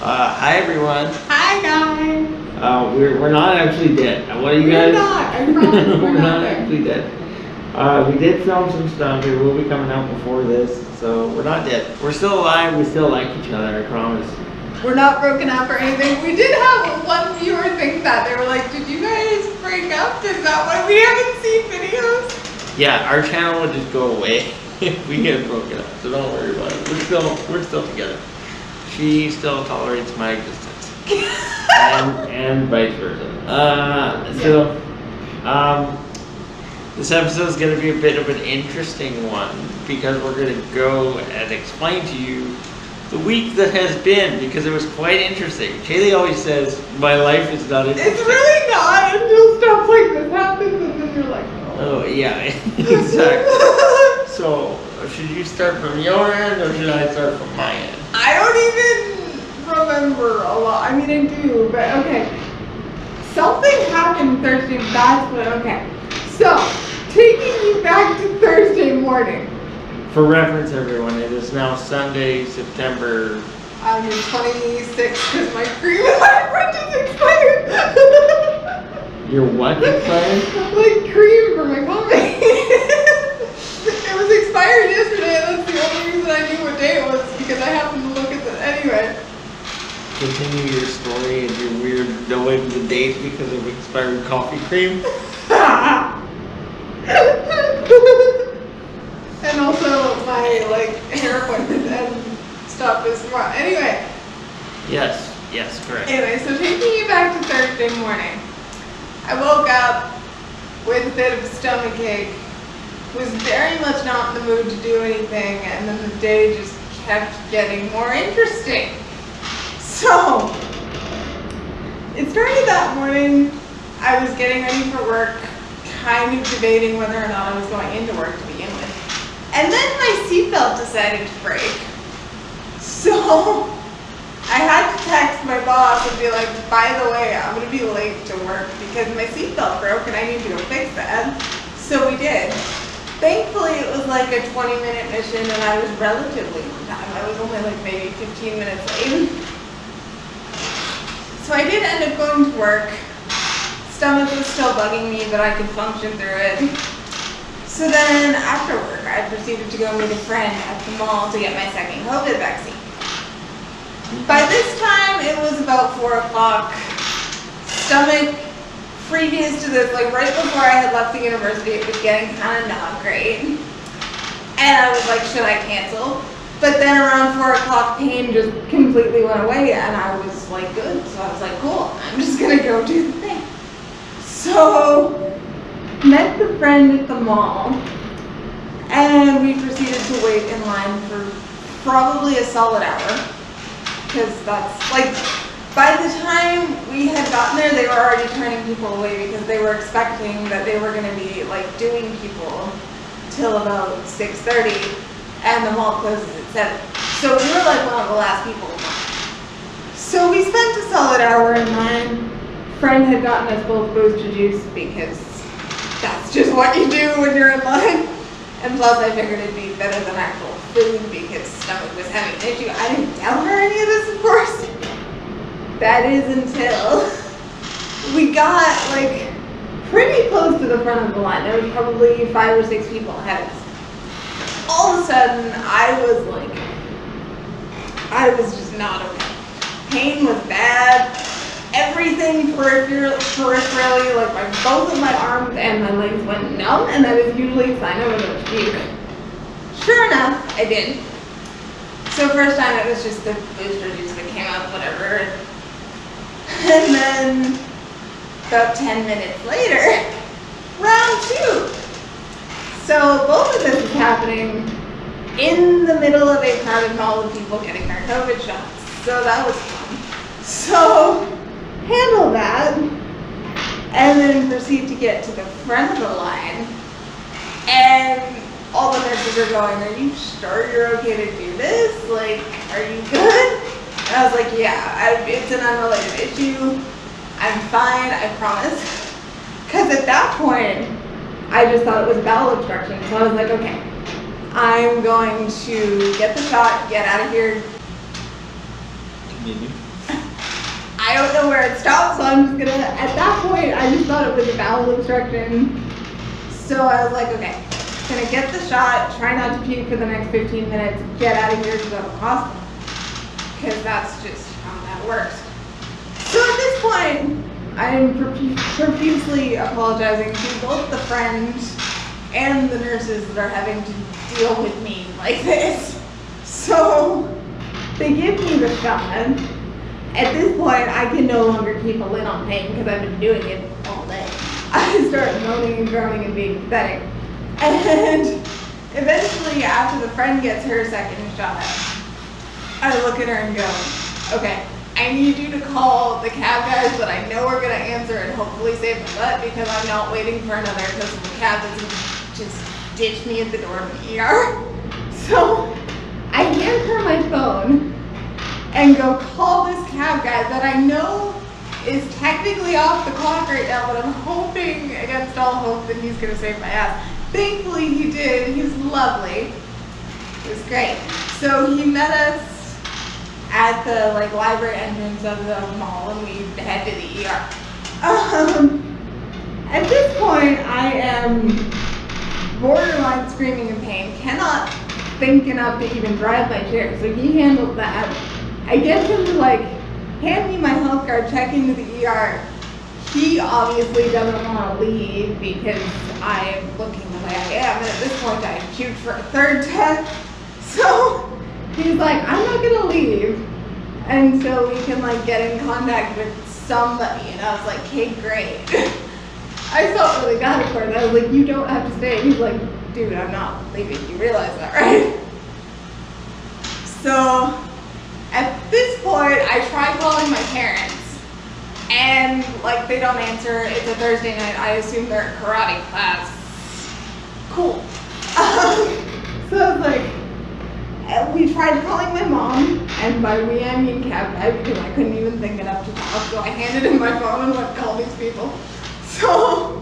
Hi everyone. Hi guys. We're not actually dead. What are you guys? We're not. I promise we're not dead. actually dead. We did film some stuff. It will be coming out before this, so we're not dead. We're still alive. We still like each other. I promise. We're not broken up or anything. We did have one viewer think that. They were like, "Did you guys break up? Is that why we haven't seen videos?" Yeah, our channel would just go away if we get broken up. So don't worry about it. We're still together. She still tolerates my existence, and vice versa. This episode is going to be a bit of an interesting one because we're going to go and explain to you the week that has been, because it was quite interesting. Kaylee always says, "My life is not interesting." It's really not until stuff like this happens, and then you're like, "Oh yeah, exactly." So, should you start from your end or should I start from my end? I don't even remember a lot. I mean, I do, but okay. Something happened Thursday. That's what. Okay. So, taking you back to Thursday morning. For reference, everyone, it is now Sunday, September. I'm 26 because my cream in my fridge is expired. Your what expired? Like cream for my coffee. It was expired yesterday, and that's the only reason I knew what day it was, because I happened to look at the. Anyway. Continue your story and your weird knowing the date because of expired coffee cream. And also my hair appointment and stuff is tomorrow. Anyway. Yes, correct. Anyway, so taking you back to Thursday morning. I woke up with a bit of a stomach ache. Was very much not in the mood to do anything, and then the day just kept getting more interesting. So, it started that morning. I was getting ready for work, kind of debating whether or not I was going into work to begin with. And then my seatbelt decided to break. So, I had to text my boss and be like, "By the way, I'm going to be late to work because my seatbelt broke and I need to go fix that." So we did. Thankfully, it was like a 20-minute mission and I was relatively on time. I was only maybe 15 minutes late. So I did end up going to work. Stomach was still bugging me, but I could function through it. So then after work, I proceeded to go meet a friend at the mall to get my second COVID vaccine. By this time, it was about 4 o'clock. Stomach, previous to this, right before I had left the university, it was getting kind of not great. And I was like, should I cancel? But then around 4 o'clock, pain just completely went away, and I was good. So I was like, cool, I'm just gonna go do the thing. So, met the friend at the mall, and we proceeded to wait in line for probably a solid hour. Because that's, by the time we had gotten there, they were already turning people away because they were expecting that they were going to be, doing people till about 6:30, and the mall closes at 7. So we were, one of the last people in line. So we spent a solid hour in line. Friend had gotten us both booster juice because that's just what you do when you're in line. And plus I figured it'd be better than actual food because stomach was having an issue. I didn't tell her any of this, of course. That is until we got pretty close to the front of the line. There was probably 5 or 6 people ahead of us. All of a sudden I was just not okay. Pain was bad. Everything peripherally, both of my arms and my legs went numb, and that is usually a sign I was about to puke. Sure enough, I did. So first time it was just the booster juice that came out, whatever. And then about 10 minutes later, round 2. So both of this is happening in the middle of a crowded mall of people getting their COVID shots. So that was fun. So handle that, and then proceed to get to the front of the line, and all the nurses are going, "Are you sure you're okay to do this? Are you good?" And I was like, "Yeah, it's an unrelated issue. I'm fine, I promise." Because at that point, I just thought it was bowel obstruction, so I was like, okay, I'm going to get the shot, get out of here. Continue. I don't know where it stops, so I'm just gonna, at that point, I just thought it was a bowel obstruction. So I was like, okay, gonna get the shot, try not to puke for the next 15 minutes, get out of here to go to the hospital. Because that's just how that works. So at this point, I'm profusely apologizing to both the friends and the nurses that are having to deal with me like this. So they give me the shot. At this point, I can no longer keep a lid on pain because I've been doing it all day. I start moaning and groaning and being pathetic. And eventually, after the friend gets her second shot, I look at her and go, okay, I need you to call the cab guys that I know are going to answer and hopefully save my butt because I'm not waiting for another because the cab doesn't just ditch me at the door of the ER. So I hand her my phone and go call this cab guy that I know is technically off the clock right now, but I'm hoping against all hope that he's going to save my ass. Thankfully he did. He was lovely. It was great. So he met us at the library entrance of the mall and we head to the ER. At this point I am borderline screaming in pain, cannot think enough to even drive my chair, so he handles that. I get him to hand me my health card, check into the ER. He obviously doesn't want to leave because I am looking the way I am, and at this point I puked for a third time. So he's like, I'm not gonna leave until we can get in contact with somebody. And I was like, okay, great. I felt really bad for it. I was like, you don't have to stay. He's like, dude, I'm not leaving. You realize that, right? So at this point, I try calling my parents. And they don't answer. It's a Thursday night. I assume they're at karate class. Cool. So I was like, we tried calling my mom, and by we I mean cab guy because I couldn't even think enough to talk, so I handed him my phone and went call these people. So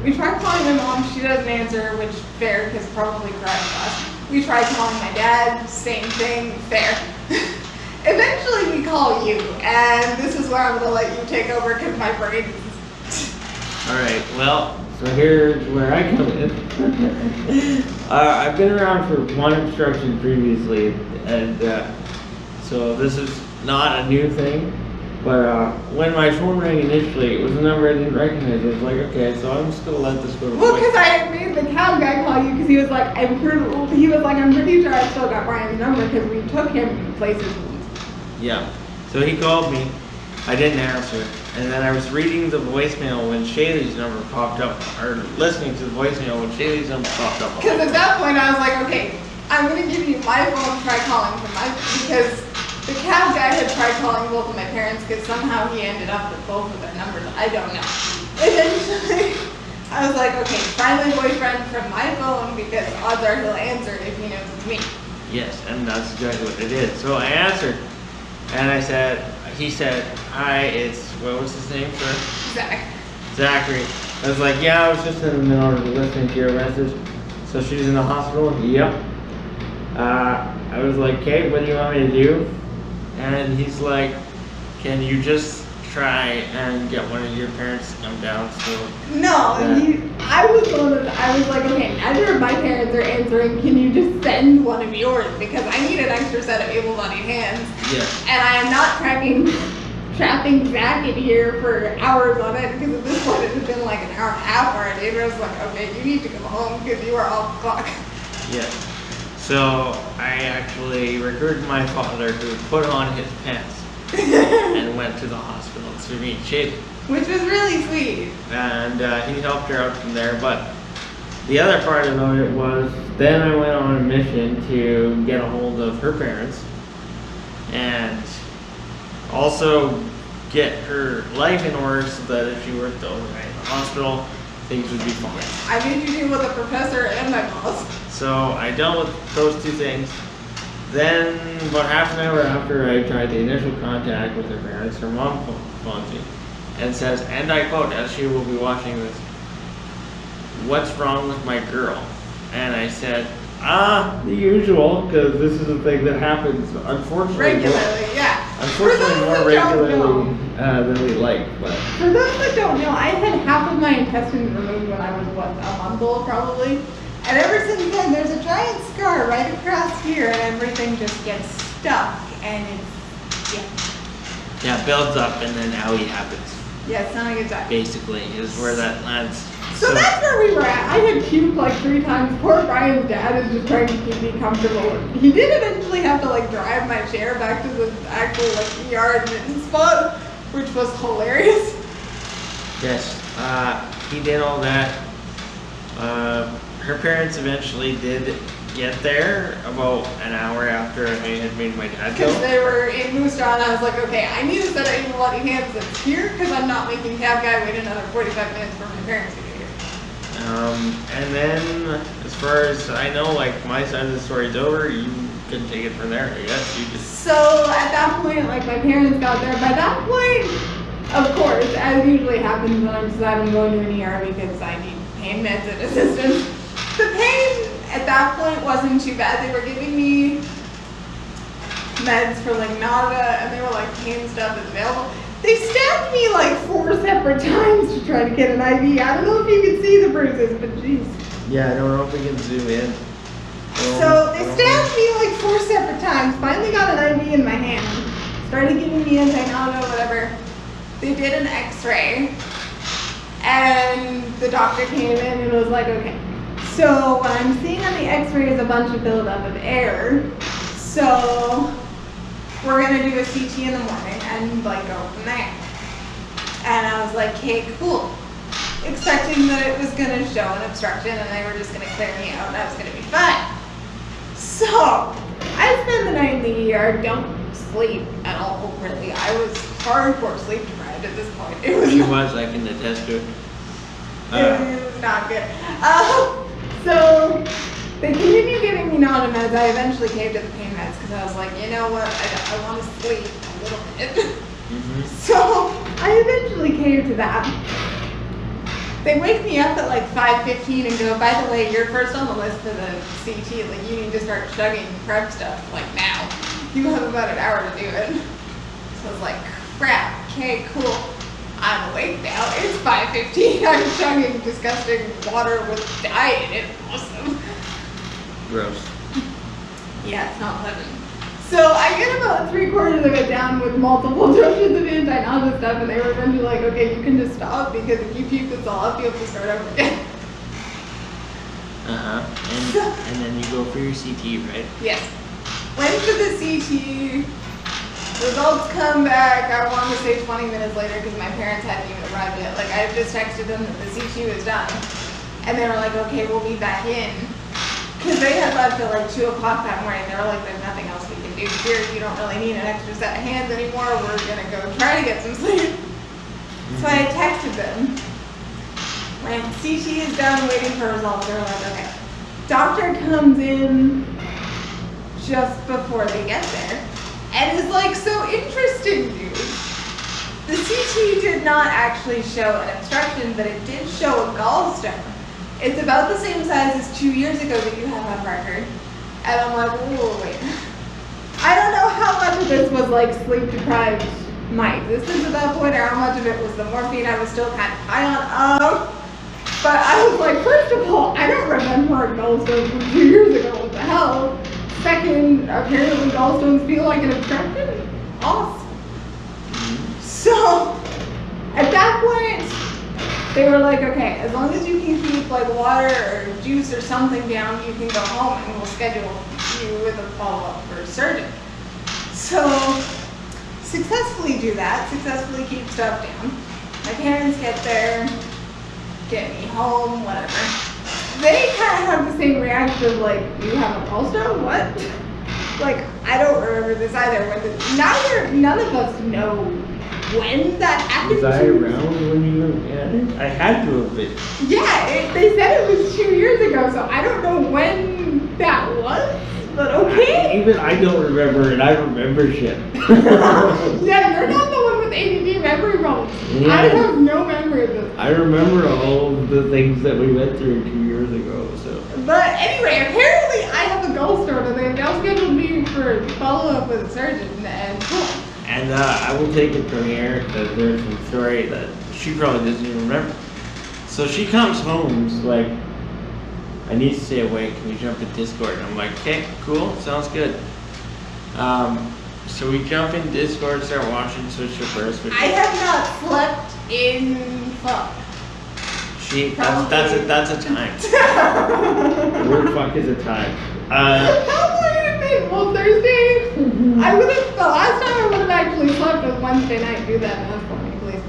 we tried calling my mom, she doesn't answer, which fair because probably karate class. We tried calling my dad, same thing, fair. Eventually we call you, and this is where I'm gonna let you take over because my brain is... Alright, well, so here's where I come in. I've been around for one obstruction previously, and so this is not a new thing, but when my phone rang initially, it was a number I didn't recognize. I was like, okay, so I'm just gonna let this go to Well, because I made the cab guy call you because he was like, I'm pretty sure I still got Brian's number because we took him places. Yeah, so he called me, I didn't answer, and then I was reading the voicemail when Shaylee's number popped up, or listening to the voicemail when Shaylee's number popped up. Because at that point I was like, okay, I'm going to give you my phone to try calling because the cab guy had tried calling both of my parents because somehow he ended up with both of their numbers. I don't know. Eventually, I was like, okay, find my boyfriend from my phone because odds are he'll answer if he knows it's me. Yes, and that's exactly what it is. So I answered, and he said, hi, it's, what was his name, sir? Zach. Zachary. I was like, yeah, I was just in the middle of listening to your message. So she's in the hospital? Yep. I was like, okay, what do you want me to do? And he's like, can you just try and get one of your parents to come down? So no, I was like, okay, neither of my parents are answering. Can you just send one of yours? Because I need an extra set of able-bodied hands. Yes. And I am not trapping Zach in here for hours on it because at this point it had been like an hour and a half already. And I was like, okay, you need to come home because you are off the clock. Yes. So I actually recruited my father who put on his pants and went to the hospital to meet Shaylee. Which was really sweet. And he helped her out from there. But the other part about it was then I went on a mission to get a hold of her parents and also get her life in order so that if she were to overnight in the hospital, things would be fine. I made you deal with a professor and my boss. So I dealt with those two things. Then about half an hour after I tried the initial contact with her parents, her mom phones me and says, and I quote, as she will be watching this, what's wrong with my girl? And I said, the usual, because this is a thing that happens, unfortunately. Regularly, yeah. Unfortunately, more those that don't regularly than we like, but For those that don't know, I had half of my intestines removed when I was, what, a month old probably? And ever since then, there's a giant scar right across here and everything just gets stuck and it's, yeah, it builds up and then owie happens. yeah, it's not a good time. Basically, is where that lands. So that's where we were at. I had puked like 3 times. Poor Brian's dad is just trying to keep me comfortable. He did eventually have to like drive my chair back to the actual like ER admittance spot, which was hilarious. Yes, he did all that. Her parents eventually did get there about an hour after I had made my dad go. Because they were in Moose Jaw and I was like, okay, I need to set up a bloody hands that's here because I'm not making cab guy wait another 45 minutes for my parents to get here. And then, as far as I know, like my side of the story's over. You can take it from there, I guess. You just. So at that point, like my parents got there. By that point, of course, as usually happens when I'm deciding I'm going to an ER because I need pain meds and assistance. The pain at that point wasn't too bad. They were giving me meds for like nausea and they were like pain stuff is available. They stabbed me like 4 separate times to try to get an IV. I don't know if you can see the bruises, but jeez. Yeah, I don't know if we can zoom in. So they stabbed me like 4 separate times. Finally got an IV in my hand. Started giving me anti-nausea, whatever. They did an X-ray, and the doctor came in and was like, okay. So what I'm seeing on the X-ray is a bunch of buildup of air. So we're gonna do a CT in the morning and like go from there. And I was like, okay, cool. Expecting that it was gonna show an obstruction and they were just gonna clear me out and I was gonna be fine. So I spent the night in the ER, don't sleep at all, really. I was hardcore sleep deprived at this point. It was She was, I can attest to it. it was not good. So they continued giving me nausea meds. I eventually caved to the pain meds because I was like, you know what, I want to sleep a little bit. So I eventually caved to that. They wake me up at like 5:15 and go, by the way, you're first on the list for the CT. Like you need to start chugging prep stuff like now. You have about an hour to do it. So I was like, crap, okay, cool. I'm awake now. It's 5:15. I'm chugging disgusting water with dye in it. Awesome. Gross. Yeah, it's not pleasant. So I get about 3/4 of it down with multiple doses of anti-nausea stuff, and they were eventually like, okay, you can just stop because if you puke this all up, you have to start over again. And then you go for your CT, right? Yes. Went for the CT. Results come back, I want to say 20 minutes later because my parents hadn't even arrived yet. Like I just texted them that the CT was done. And they were like, okay, we'll be back in. Because they had left at like 2 o'clock that morning. They were like, there's nothing else we can do here. You don't really need an extra set of hands anymore. We're going to go try to get some sleep. So I texted them. When CT is done waiting for results, they're like, okay. Doctor comes in just before they get there. And it's like, so interesting news. The CT did not actually show an obstruction, but it did show a gallstone. It's about the same size as 2 years ago that you have on record. And I'm like, whoa, wait. I don't know how much of this was like sleep deprived my existence at that point, or how much of it was the morphine I was still kind of high on. But I was like, first of all, I don't remember a gallstone from 2 years ago. What the hell? Second, apparently gallstones feel like an obstruction. Awesome. So, at that point, they were like, okay, as long as you can keep like water or juice or something down, you can go home and we'll schedule you with a follow-up for a surgeon. So, successfully do that, successfully keep stuff down. My parents get there, get me home, whatever. They kind of have the same reaction of like, you have a gallstone? What? Like, I don't remember this either. None of us know when that happened. Was I around when you had it? I had to have been. Yeah, they said it was 2 years ago, so I don't know when that was, but okay. Even I don't remember, and I remember shit. Yeah, you're not the one with ADD memory problems. Yeah. I have no memory of this. I remember all of the things that we went through 2 years ago, so. But anyway, apparently I have a gallstone, and they've now scheduled me for follow-up with a surgeon, and cool. And I will take it from here because there's some story that she probably doesn't even remember. So she comes home, she's like, I need to stay awake, can we jump in Discord? And I'm like, okay, cool, sounds good. So we jump in Discord, start watching Switch to Burst. I have not slept in fuck. That's a time. The word fuck is a time. How long would it been? Well, Thursday. The last time I would have actually slept was Wednesday night. Do that math for me, please.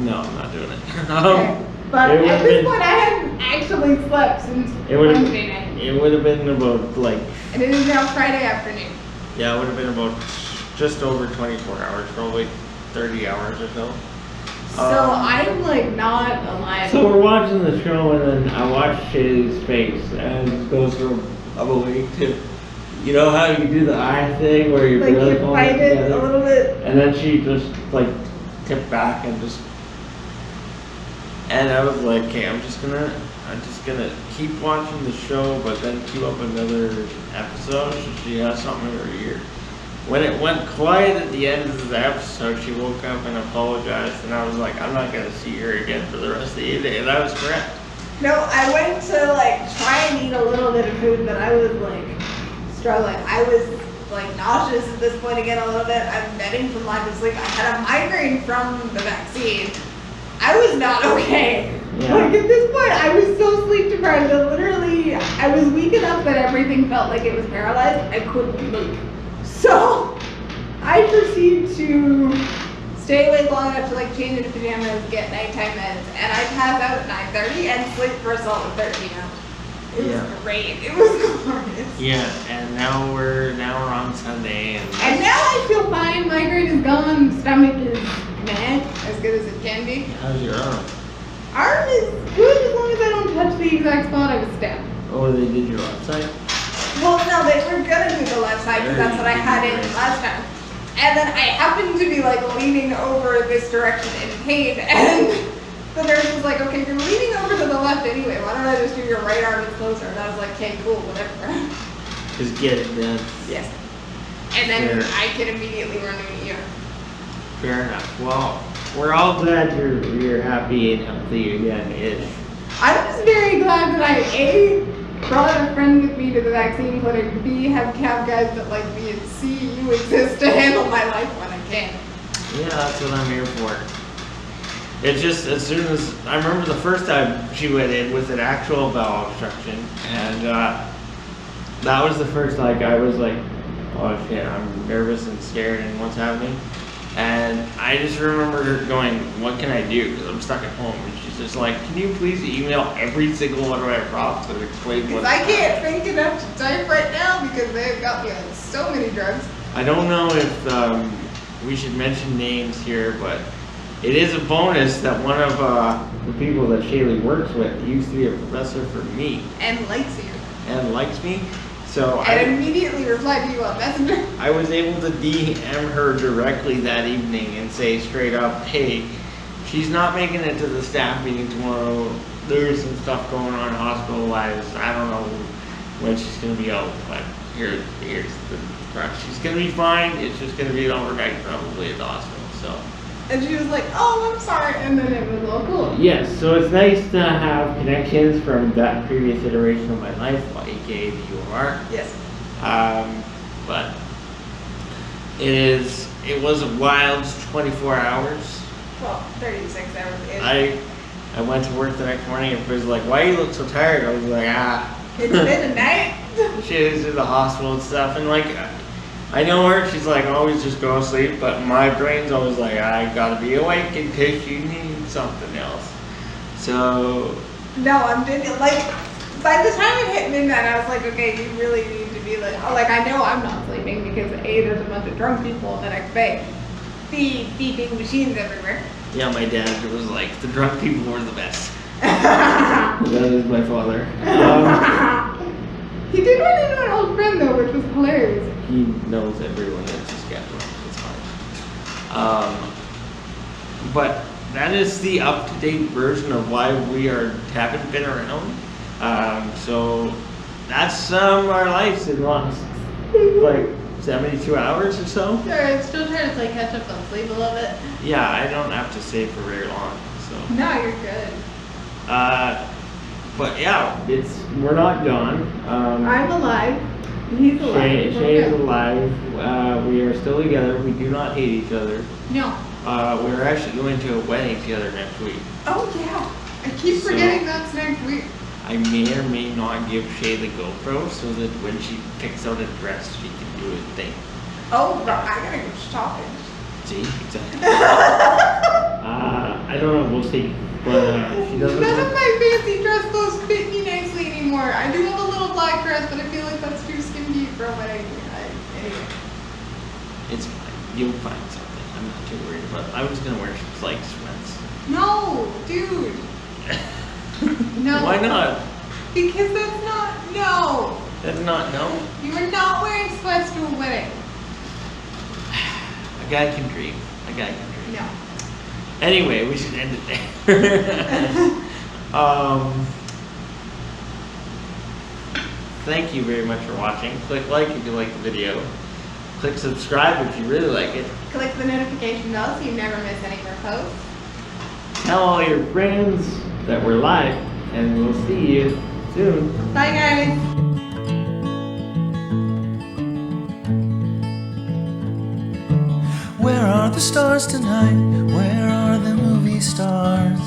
No, I'm not doing it. Okay. But at this point, I hadn't actually slept since Wednesday night. It would have been about like. And it is now Friday afternoon. Yeah, it would have been about just over 24 hours, probably 30 hours or so. So I'm like not alive. So we're watching the show, and then I watch Shay's face, and it goes from I'm awake to, you know how you do the eye thing where you're like really you fight it a little bit. and then she just like tipped back and just, and I was like, okay, I'm just gonna keep watching the show, but then queue up another episode so she has something in her ear. When it went quiet at the end of the episode, she woke up and apologized, and I was like, I'm not gonna see her again for the rest of the evening, and I was correct. No, I went to like try and eat a little bit of food, but I was like struggling. I was like nauseous at this point again a little bit. I'm bedding from lack of sleep. I had a migraine from the vaccine. I was not okay. Yeah. Like at this point, I was so sleep deprived that literally I was weak enough that everything felt like it was paralyzed. I couldn't move. So I proceed to Stay awake long enough to like change into pajamas, get nighttime meds, and I passed out at 9:30 and sleep for a solid 13 hours. It was great. It was glorious. Yeah, and now we're on Sunday, and now I feel fine. Migraine is gone. Stomach is meh. As good as it can be. how's your arm? Arm is good as long as I don't touch the exact spot I was stabbed. Oh, they did your left side? Well, no, they were gonna do the left side because that's what I had in last time. And then I happened to be like leaning over this direction in pain, and the nurse was like, okay, you're leaning over to the left anyway, why don't I just do your right arm? It's closer. And I was like, okay, cool, whatever. Just get it done. Yes. And then Fair. I can immediately run to an ER. Fair enough. Well, we're all glad you're happy and healthy again-ish. I'm just very glad that I A, brought a friend with me to the vaccine clinic, B, have cab guys that like me, and C, you exist to handle my life when I can. Yeah, that's what I'm here for. It's just, as soon as, I remember the first time she went in with an actual bowel obstruction, and that was the first, like, I was like, oh shit, I'm nervous and scared and what's happening. And I just remember her going, what can I do? Because I'm stuck at home. And she's just like, can you please email every single one of my props and explain Because what I can't think enough to type right now because they've got me on so many drugs. I don't know if we should mention names here, but it is a bonus that one of the people that Shaylee works with used to be a professor for me And likes you. and likes me. So And immediately replied to you on Messenger. I was able to DM her directly that evening and say straight up, hey, she's not making it to the staff meeting tomorrow. There's some stuff going on hospital-wise. I don't know when she's going to be out, but here's the crux. She's going to be fine. It's just going to be an overnight probably at the hospital. So. And she was like, oh, I'm sorry, and then it was all cool. Yes, so it's nice to have connections from that previous iteration of my life, aka the UR. Yes. But it was a wild 24 hours. Well, 36 hours. I went to work the next morning and everybody was like, why you look so tired? I was like, It's been a night. she was in the hospital and stuff, and like, I know her, she's like, always just go to sleep, but my brain's always like, I gotta be awake in case you need something else. So. No, I'm doing it like, by the time it hit midnight, I was like, okay, you really need to be like, oh, like, I know I'm not sleeping because A, there's a bunch of drunk people in the next bay. B, beeping machines everywhere. Yeah, my dad was like, the drunk people were the best. That is my father. He did run into an old friend though, which was hilarious. He knows everyone in Saskatchewan. It's hard. But that is the up-to-date version of why we haven't been around. So that's our lives in lost like 72 hours or so. Sorry, I'm still trying to play catch up on sleep a little bit. Yeah, I don't have to stay for very long, so. No, you're good. But yeah, we're not done. I'm alive. He's alive. Shane We're is good. alive. We are still together. We do not hate each other. No. We're actually going to a wedding together next week. Oh yeah. I keep So- forgetting that's next week. I may or may not give Shay the GoPro so that when she picks out a dress, she can do a thing. Oh, but I gotta go shopping. See, exactly. I don't know. We'll see. But she doesn't. None of my fancy dress clothes fit me nicely anymore. I do have a little black dress, but I feel like that's too skimpy for a wedding. Anyway. It's fine. You'll find something. I'm not too worried about it. I was gonna wear like sweats. No, dude. No. Why not? Because that's not, no. That's not no. You are not wearing sweats to a wedding. A guy can dream. A guy can dream. No. Anyway, we should end it there. Thank you very much for watching. Click like if you like the video. Click subscribe if you really like it. Click the notification bell so you never miss any of our posts. Tell all your friends that we're live, and we'll see you soon. Bye guys. Where are the stars tonight? Where are the movie stars?